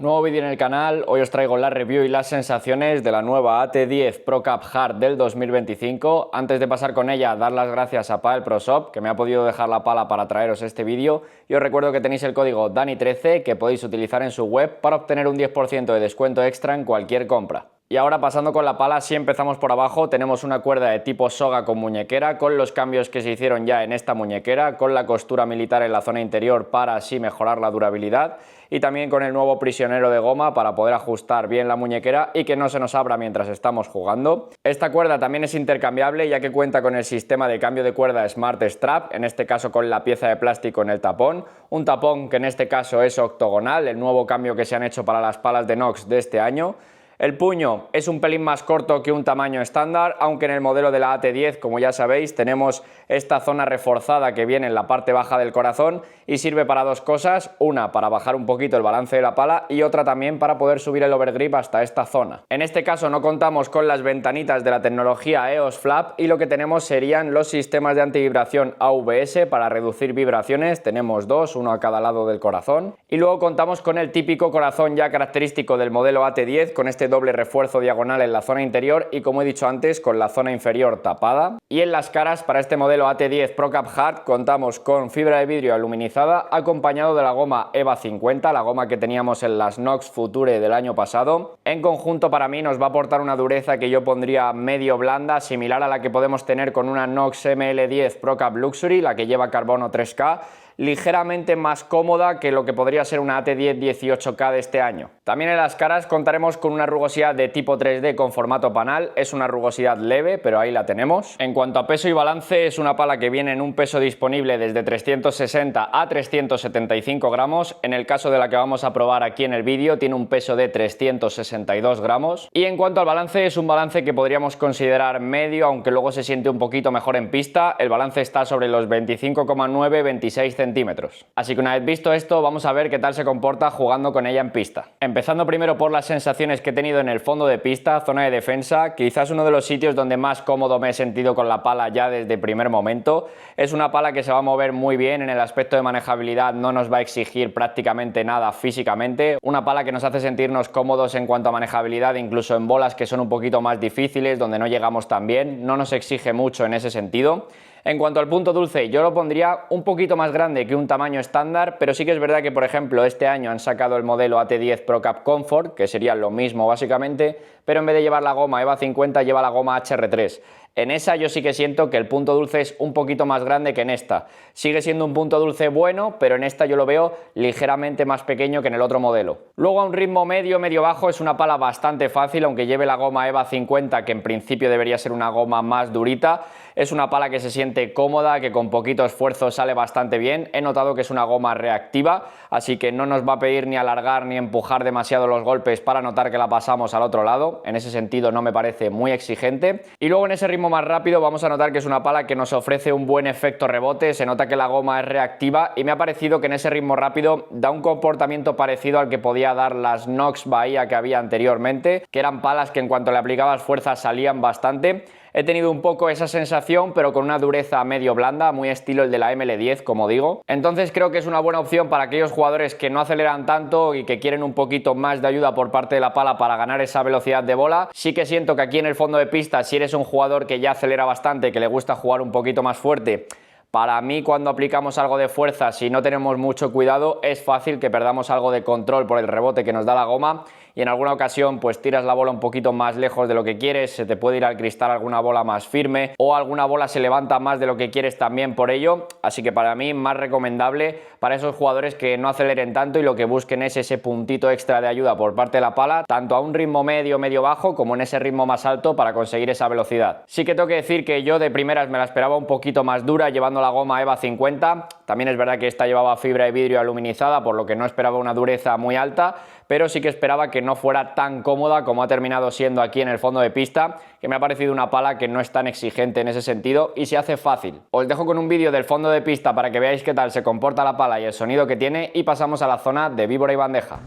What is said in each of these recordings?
Nuevo vídeo en el canal. Hoy os traigo la review y las sensaciones de la nueva AT10 Pro Cup Hard del 2025. Antes de pasar con ella, dar las gracias a Padel Pro Shop, que me ha podido dejar la pala para traeros este vídeo, y os recuerdo que tenéis el código DANI13 que podéis utilizar en su web para obtener un 10% de descuento extra en cualquier compra. Y ahora, pasando con la pala, si empezamos por abajo, tenemos una cuerda de tipo soga con muñequera, con los cambios que se hicieron ya en esta muñequera, con la costura militar en la zona interior para así mejorar la durabilidad, y también con el nuevo prisionero de goma para poder ajustar bien la muñequera y que no se nos abra mientras estamos jugando. Esta cuerda también es intercambiable, ya que cuenta con el sistema de cambio de cuerda Smart Strap, en este caso con la pieza de plástico en el tapón, un tapón que en este caso es octogonal, el nuevo cambio que se han hecho para las palas de Nox de este año. El puño es un pelín más corto que un tamaño estándar, aunque en el modelo de la AT10, como ya sabéis, tenemos esta zona reforzada que viene en la parte baja del corazón y sirve para dos cosas: una para bajar un poquito el balance de la pala y otra también para poder subir el overgrip hasta esta zona. En este caso no contamos con las ventanitas de la tecnología EOS Flap y lo que tenemos serían los sistemas de antivibración AVS para reducir vibraciones. Tenemos dos, uno a cada lado del corazón, y luego contamos con el típico corazón ya característico del modelo AT10 con este doble refuerzo diagonal en la zona interior y, como he dicho antes, con la zona inferior tapada. Y en las caras, para este modelo AT10 Pro Cup Hard, contamos con fibra de vidrio aluminizada acompañado de la goma EVA 50, la goma que teníamos en las Nox Future del año pasado. En conjunto, para mí nos va a aportar una dureza que yo pondría medio blanda, similar a la que podemos tener con una Nox ML10 Pro Cup Luxury, la que lleva carbono 3K, ligeramente más cómoda que lo que podría ser una AT10 18K de este año. También en las caras contaremos con una rugosidad de tipo 3D con formato panal, es una rugosidad leve, pero ahí la tenemos. En cuanto a peso y balance, es una pala que viene en un peso disponible desde 360 a 375 gramos, en el caso de la que vamos a probar aquí en el vídeo tiene un peso de 362 gramos, y en cuanto al balance, es un balance que podríamos considerar medio, aunque luego se siente un poquito mejor en pista. El balance está sobre los 25,9-26 centímetros. Así que una vez visto esto, vamos a ver qué tal se comporta jugando con ella en pista. Empezando primero por las sensaciones que he tenido en el fondo de pista, zona de defensa, quizás uno de los sitios donde más cómodo me he sentido con la pala ya desde el primer momento. Es una pala que se va a mover muy bien en el aspecto de manejabilidad, no nos va a exigir prácticamente nada físicamente. Una pala que nos hace sentirnos cómodos en cuanto a manejabilidad, incluso en bolas que son un poquito más difíciles, donde no llegamos tan bien, no nos exige mucho en ese sentido. En cuanto al punto dulce, yo lo pondría un poquito más grande que un tamaño estándar, pero sí que es verdad que, por ejemplo, este año han sacado el modelo AT10 Pro Cup Comfort, que sería lo mismo básicamente, pero en vez de llevar la goma EVA 50 lleva la goma HR3. En esa yo sí que siento que el punto dulce es un poquito más grande que en esta. Sigue siendo un punto dulce bueno, pero en esta yo lo veo ligeramente más pequeño que en el otro modelo. Luego, a un ritmo medio bajo, es una pala bastante fácil, aunque lleve la goma EVA 50, que en principio debería ser una goma más durita. Es una pala que se siente cómoda, que con poquito esfuerzo sale bastante bien. He notado que es una goma reactiva, así que no nos va a pedir ni alargar ni empujar demasiado los golpes para notar que la pasamos al otro lado. En ese sentido no me parece muy exigente. Y luego, en ese ritmo más rápido, vamos a notar que es una pala que nos ofrece un buen efecto rebote. Se nota que la goma es reactiva y me ha parecido que en ese ritmo rápido da un comportamiento parecido al que podía dar las Nox Bahía que había anteriormente, que eran palas que en cuanto le aplicabas fuerza salían bastante. He tenido un poco esa sensación, pero con una dureza medio blanda, muy estilo el de la ML10, como digo. Entonces creo que es una buena opción para aquellos jugadores que no aceleran tanto y que quieren un poquito más de ayuda por parte de la pala para ganar esa velocidad de bola. Sí que siento que aquí en el fondo de pista, si eres un jugador que ya acelera bastante, que le gusta jugar un poquito más fuerte, para mí, cuando aplicamos algo de fuerza, si no tenemos mucho cuidado, es fácil que perdamos algo de control por el rebote que nos da la goma, y en alguna ocasión pues tiras la bola un poquito más lejos de lo que quieres, se te puede ir al cristal alguna bola más firme, o alguna bola se levanta más de lo que quieres también por ello. Así que para mí, más recomendable para esos jugadores que no aceleren tanto y lo que busquen es ese puntito extra de ayuda por parte de la pala, tanto a un ritmo medio bajo, como en ese ritmo más alto, para conseguir esa velocidad. Sí que tengo que decir que yo de primeras me la esperaba un poquito más dura, llevando la goma EVA 50. También es verdad que esta llevaba fibra de vidrio aluminizada, por lo que no esperaba una dureza muy alta, pero sí que esperaba que no fuera tan cómoda como ha terminado siendo aquí en el fondo de pista, que me ha parecido una pala que no es tan exigente en ese sentido y se hace fácil. Os dejo con un vídeo del fondo de pista para que veáis qué tal se comporta la pala y el sonido que tiene, y pasamos a la zona de víbora y bandeja.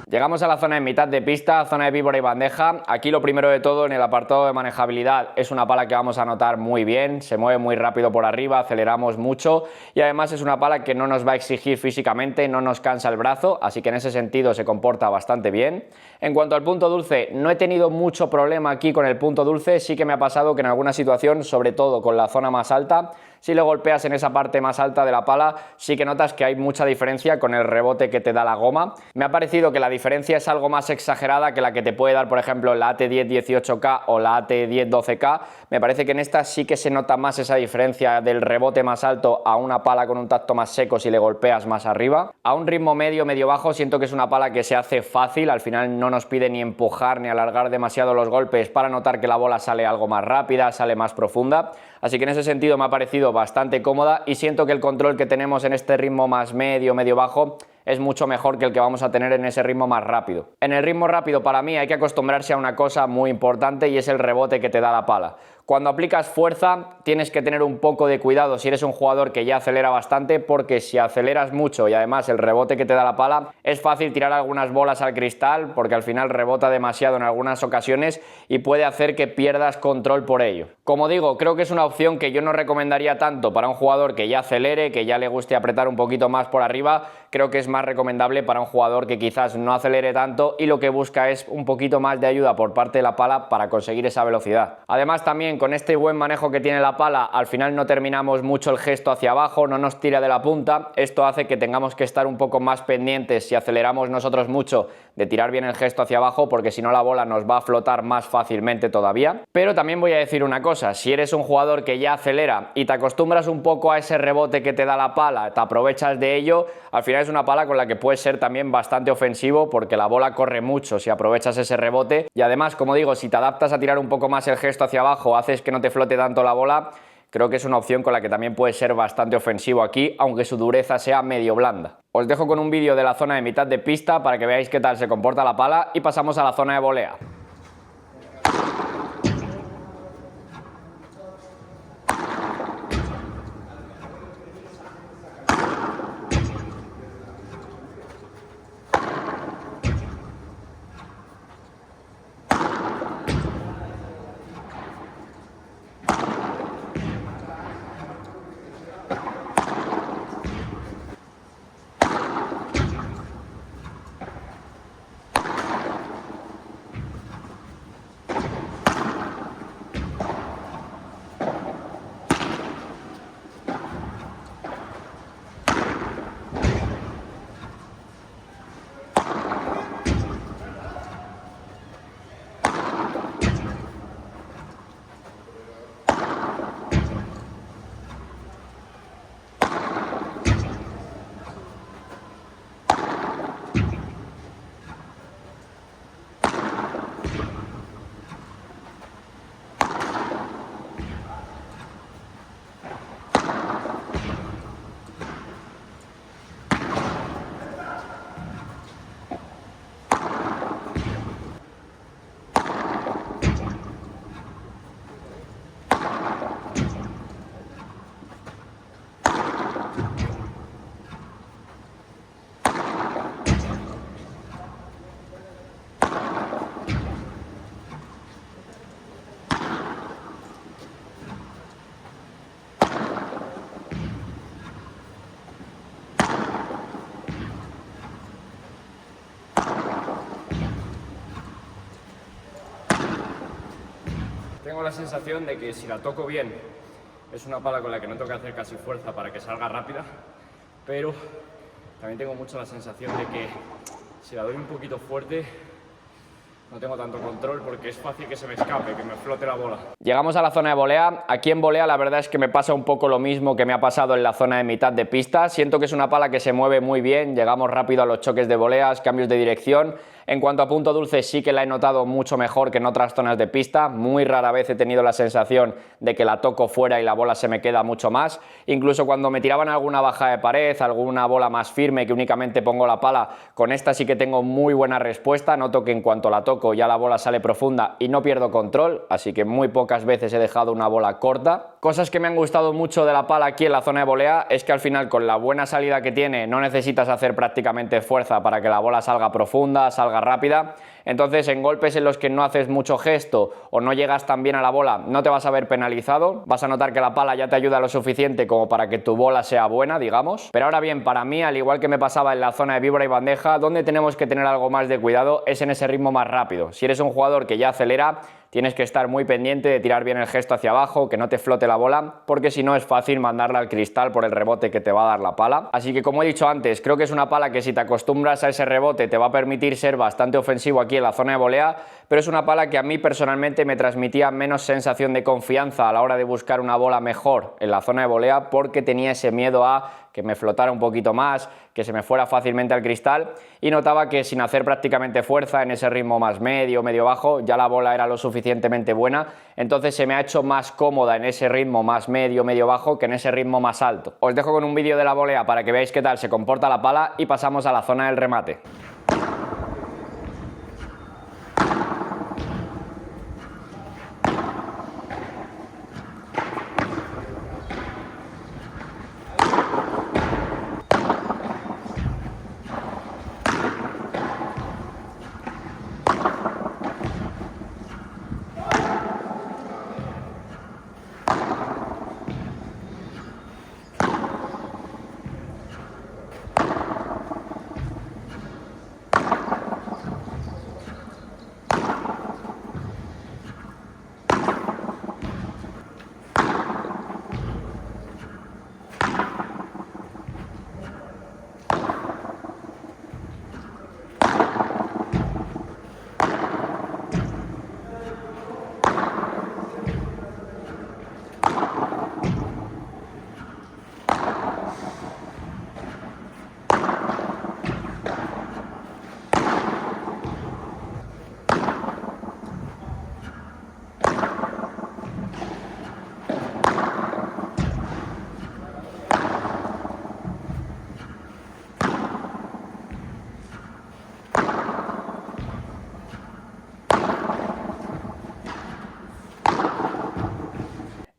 Llegamos a la zona de mitad de pista, zona de víbora y bandeja. Aquí lo primero de todo en el apartado de manejabilidad es una pala que vamos a notar muy bien, se mueve muy rápido por arriba, aceleramos mucho y además es una pala que no nos va a exigir físicamente, no nos cansa el brazo, así que en ese sentido se comporta bastante bien. En cuanto al punto dulce, no he tenido mucho problema aquí con el punto dulce, sí que me ha pasado que en alguna situación, sobre todo con la zona más alta, si le golpeas en esa parte más alta de la pala, sí que notas que hay mucha diferencia con el rebote que te da la goma. Me ha parecido que la diferencia es algo más exagerada que la que te puede dar, por ejemplo, la AT10 18K o la AT10 12K. Me parece que en esta sí que se nota más esa diferencia del rebote más alto a una pala con un tacto más seco si le golpeas más arriba. A un ritmo medio, medio bajo, siento que es una pala que se hace fácil, al final no nos pide ni empujar ni alargar demasiado los golpes para notar que la bola sale algo más rápida, sale más profunda. Así que en ese sentido me ha parecido bastante cómoda y siento que el control que tenemos en este ritmo más medio, medio bajo es mucho mejor que el que vamos a tener en ese ritmo más rápido. En el ritmo rápido para mí hay que acostumbrarse a una cosa muy importante y es el rebote que te da la pala. Cuando aplicas fuerza tienes que tener un poco de cuidado si eres un jugador que ya acelera bastante, porque si aceleras mucho y además el rebote que te da la pala, es fácil tirar algunas bolas al cristal porque al final rebota demasiado en algunas ocasiones y puede hacer que pierdas control por ello. Como digo, creo que es una opción que yo no recomendaría tanto para un jugador que ya acelere, que ya le guste apretar un poquito más por arriba. Creo que es más recomendable para un jugador que quizás no acelere tanto y lo que busca es un poquito más de ayuda por parte de la pala para conseguir esa velocidad. Además también con este buen manejo que tiene la pala, al final no terminamos mucho el gesto hacia abajo, no nos tira de la punta. Esto hace que tengamos que estar un poco más pendientes si aceleramos nosotros mucho de tirar bien el gesto hacia abajo, porque si no la bola nos va a flotar más fácilmente todavía. Pero también voy a decir una cosa, si eres un jugador que ya acelera y te acostumbras un poco a ese rebote que te da la pala, te aprovechas de ello, al final es una pala con la que puedes ser también bastante ofensivo porque la bola corre mucho si aprovechas ese rebote y además, como digo, si te adaptas a tirar un poco más el gesto hacia abajo, haces que no te flote tanto la bola, creo que es una opción con la que también puedes ser bastante ofensivo aquí, aunque su dureza sea medio blanda. Os dejo con un vídeo de la zona de mitad de pista para que veáis qué tal se comporta la pala y pasamos a la zona de volea. Tengo la sensación de que si la toco bien es una pala con la que no tengo que hacer casi fuerza para que salga rápida, pero también tengo mucho la sensación de que si la doy un poquito fuerte no tengo tanto control porque es fácil que se me escape, que me flote la bola. Llegamos a la zona de volea. Aquí en volea la verdad es que me pasa un poco lo mismo que me ha pasado en la zona de mitad de pista. Siento que es una pala que se mueve muy bien, llegamos rápido a los choques de voleas, cambios de dirección. En cuanto a punto dulce sí que la he notado mucho mejor que en otras zonas de pista. Muy rara vez he tenido la sensación de que la toco fuera y la bola se me queda mucho más. Incluso cuando me tiraban alguna baja de pared, alguna bola más firme que únicamente pongo la pala, con esta sí que tengo muy buena respuesta. Noto que en cuanto la toco toco ya la bola sale profunda y no pierdo control, así que muy pocas veces he dejado una bola corta. Cosas que me han gustado mucho de la pala aquí en la zona de volea es que al final con la buena salida que tiene no necesitas hacer prácticamente fuerza para que la bola salga profunda, salga rápida. Entonces en golpes en los que no haces mucho gesto o no llegas tan bien a la bola no te vas a ver penalizado, vas a notar que la pala ya te ayuda lo suficiente como para que tu bola sea buena, digamos. Pero ahora bien, para mí, al igual que me pasaba en la zona de víbora y bandeja, donde tenemos que tener algo más de cuidado es en ese ritmo más rápido. Si eres un jugador que ya acelera, tienes que estar muy pendiente de tirar bien el gesto hacia abajo, que no te flote la bola, porque si no es fácil mandarla al cristal por el rebote que te va a dar la pala. Así que como he dicho antes, creo que es una pala que si te acostumbras a ese rebote te va a permitir ser bastante ofensivo aquí en la zona de volea, pero es una pala que a mí personalmente me transmitía menos sensación de confianza a la hora de buscar una bola mejor en la zona de volea, porque tenía ese miedo a que me flotara un poquito más, que se me fuera fácilmente al cristal, y notaba que sin hacer prácticamente fuerza en ese ritmo más medio, medio bajo, ya la bola era lo suficientemente buena, entonces se me ha hecho más cómoda en ese ritmo más medio, medio bajo que en ese ritmo más alto. Os dejo con un vídeo de la volea para que veáis qué tal se comporta la pala y pasamos a la zona del remate.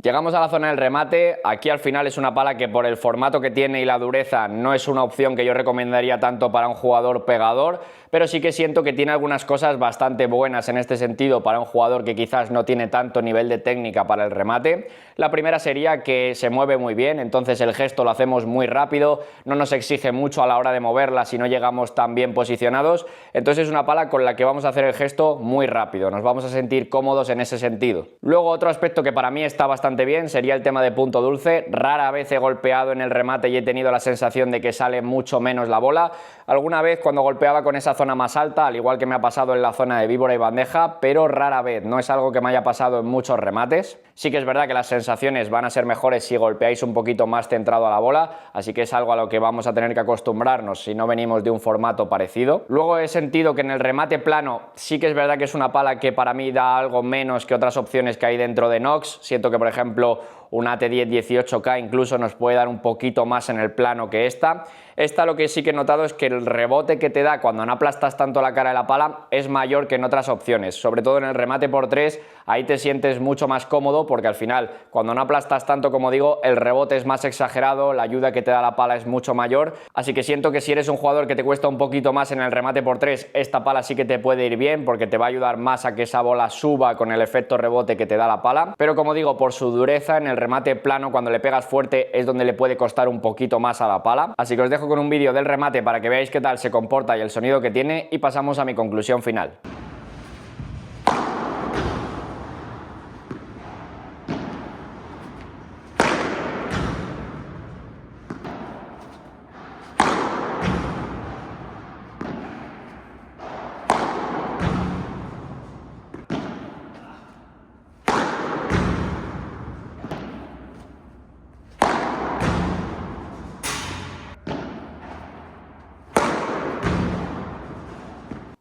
Llegamos a la zona del remate. Aquí al final es una pala que por el formato que tiene y la dureza no es una opción que yo recomendaría tanto para un jugador pegador, pero sí que siento que tiene algunas cosas bastante buenas en este sentido para un jugador que quizás no tiene tanto nivel de técnica para el remate. La primera sería que se mueve muy bien, entonces el gesto lo hacemos muy rápido, no nos exige mucho a la hora de moverla si no llegamos tan bien posicionados, entonces es una pala con la que vamos a hacer el gesto muy rápido, nos vamos a sentir cómodos en ese sentido. Luego otro aspecto que para mí está bastante bien sería el tema de punto dulce. Rara vez he golpeado en el remate y he tenido la sensación de que sale mucho menos la bola. Alguna vez cuando golpeaba con esa zona más alta, al igual que me ha pasado en la zona de víbora y bandeja, pero rara vez, no es algo que me haya pasado en muchos remates. Sí que es verdad que las sensaciones van a ser mejores si golpeáis un poquito más centrado a la bola, así que es algo a lo que vamos a tener que acostumbrarnos si no venimos de un formato parecido. Luego he sentido que en el remate plano sí que es verdad que es una pala que para mí da algo menos que otras opciones que hay dentro de Nox. Siento que por ejemplo un AT10 18K incluso nos puede dar un poquito más en el plano que esta. Esta lo que sí que he notado es que el rebote que te da cuando no aplastas tanto la cara de la pala es mayor que en otras opciones, sobre todo en el remate por 3, ahí te sientes mucho más cómodo porque al final cuando no aplastas tanto, como digo, el rebote es más exagerado, la ayuda que te da la pala es mucho mayor, así que siento que si eres un jugador que te cuesta un poquito más en el remate por 3, esta pala sí que te puede ir bien porque te va a ayudar más a que esa bola suba con el efecto rebote que te da la pala, pero como digo, por su dureza en el remate plano cuando le pegas fuerte es donde le puede costar un poquito más a la pala, así que os dejo con un vídeo del remate para que veáis qué tal se comporta y el sonido que tiene y pasamos a mi conclusión final.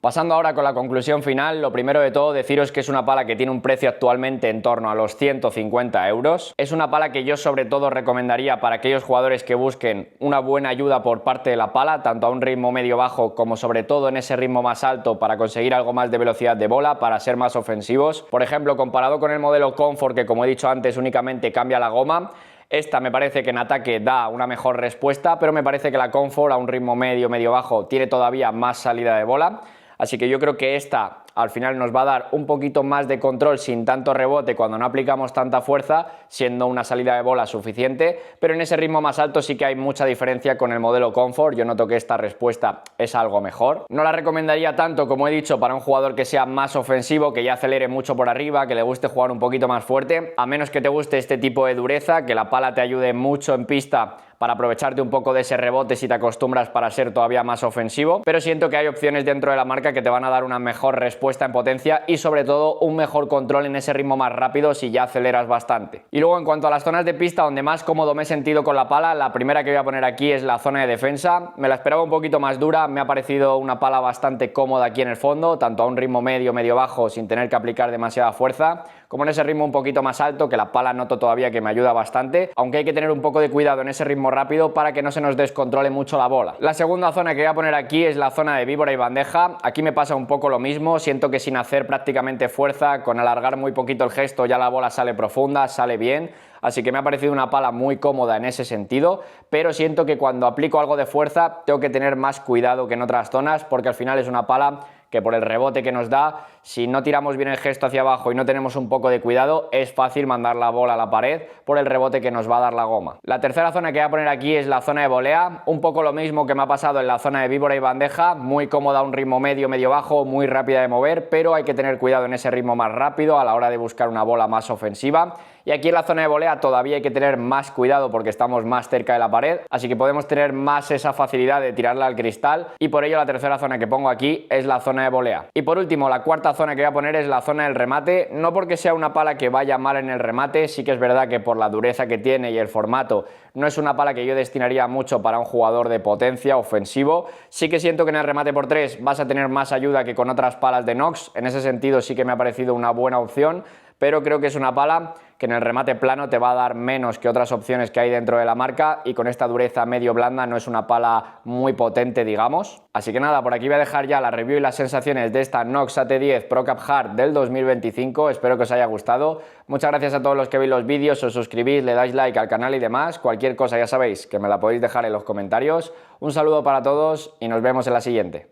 Pasando ahora con la conclusión final, lo primero de todo deciros que es una pala que tiene un precio actualmente en torno a los 150 euros. Es una pala que yo sobre todo recomendaría para aquellos jugadores que busquen una buena ayuda por parte de la pala, tanto a un ritmo medio-bajo como sobre todo en ese ritmo más alto para conseguir algo más de velocidad de bola, para ser más ofensivos. Por ejemplo, comparado con el modelo Comfort, que como he dicho antes únicamente cambia la goma, esta me parece que en ataque da una mejor respuesta, pero me parece que la Comfort a un ritmo medio-bajo tiene todavía más salida de bola. Así que yo creo que esta al final nos va a dar un poquito más de control sin tanto rebote cuando no aplicamos tanta fuerza, siendo una salida de bola suficiente, pero en ese ritmo más alto sí que hay mucha diferencia con el modelo Comfort. Yo noto que esta respuesta es algo mejor. No la recomendaría tanto, como he dicho, para un jugador que sea más ofensivo, que ya acelere mucho por arriba, que le guste jugar un poquito más fuerte, a menos que te guste este tipo de dureza, que la pala te ayude mucho en pista para aprovecharte un poco de ese rebote si te acostumbras para ser todavía más ofensivo, pero siento que hay opciones dentro de la marca que te van a dar una mejor respuesta en potencia y sobre todo un mejor control en ese ritmo más rápido si ya aceleras bastante. Y luego en cuanto a las zonas de pista donde más cómodo me he sentido con la pala, la primera que voy a poner aquí es la zona de defensa. Me la esperaba un poquito más dura, me ha parecido una pala bastante cómoda aquí en el fondo, tanto a un ritmo medio-bajo sin tener que aplicar demasiada fuerza, como en ese ritmo un poquito más alto, que la pala noto todavía que me ayuda bastante, aunque hay que tener un poco de cuidado en ese ritmo rápido para que no se nos descontrole mucho la bola. La segunda zona que voy a poner aquí es la zona de víbora y bandeja. Aquí me pasa un poco lo mismo, siento que sin hacer prácticamente fuerza, con alargar muy poquito el gesto ya la bola sale profunda, sale bien, así que me ha parecido una pala muy cómoda en ese sentido, pero siento que cuando aplico algo de fuerza tengo que tener más cuidado que en otras zonas, porque al final es una pala que por el rebote que nos da, si no tiramos bien el gesto hacia abajo y no tenemos un poco de cuidado, es fácil mandar la bola a la pared por el rebote que nos va a dar la goma. La tercera zona que voy a poner aquí es la zona de volea, un poco lo mismo que me ha pasado en la zona de víbora y bandeja, muy cómoda a un ritmo medio-bajo, muy rápida de mover, pero hay que tener cuidado en ese ritmo más rápido a la hora de buscar una bola más ofensiva. Y aquí en la zona de volea todavía hay que tener más cuidado porque estamos más cerca de la pared, así que podemos tener más esa facilidad de tirarla al cristal, y por ello la tercera zona que pongo aquí es la zona de volea. Y por último, la cuarta zona que voy a poner es la zona del remate, no porque sea una pala que vaya mal en el remate, sí que es verdad que por la dureza que tiene y el formato no es una pala que yo destinaría mucho para un jugador de potencia ofensivo. Sí que siento que en el remate por 3 vas a tener más ayuda que con otras palas de Nox, en ese sentido sí que me ha parecido una buena opción, pero creo que es una pala que en el remate plano te va a dar menos que otras opciones que hay dentro de la marca, y con esta dureza medio blanda no es una pala muy potente, digamos. Así que nada, por aquí voy a dejar ya la review y las sensaciones de esta Nox AT10 Pro Cup Hard del 2025, espero que os haya gustado. Muchas gracias a todos los que veis los vídeos, os suscribís, le dais like al canal y demás. Cualquier cosa ya sabéis que me la podéis dejar en los comentarios. Un saludo para todos y nos vemos en la siguiente.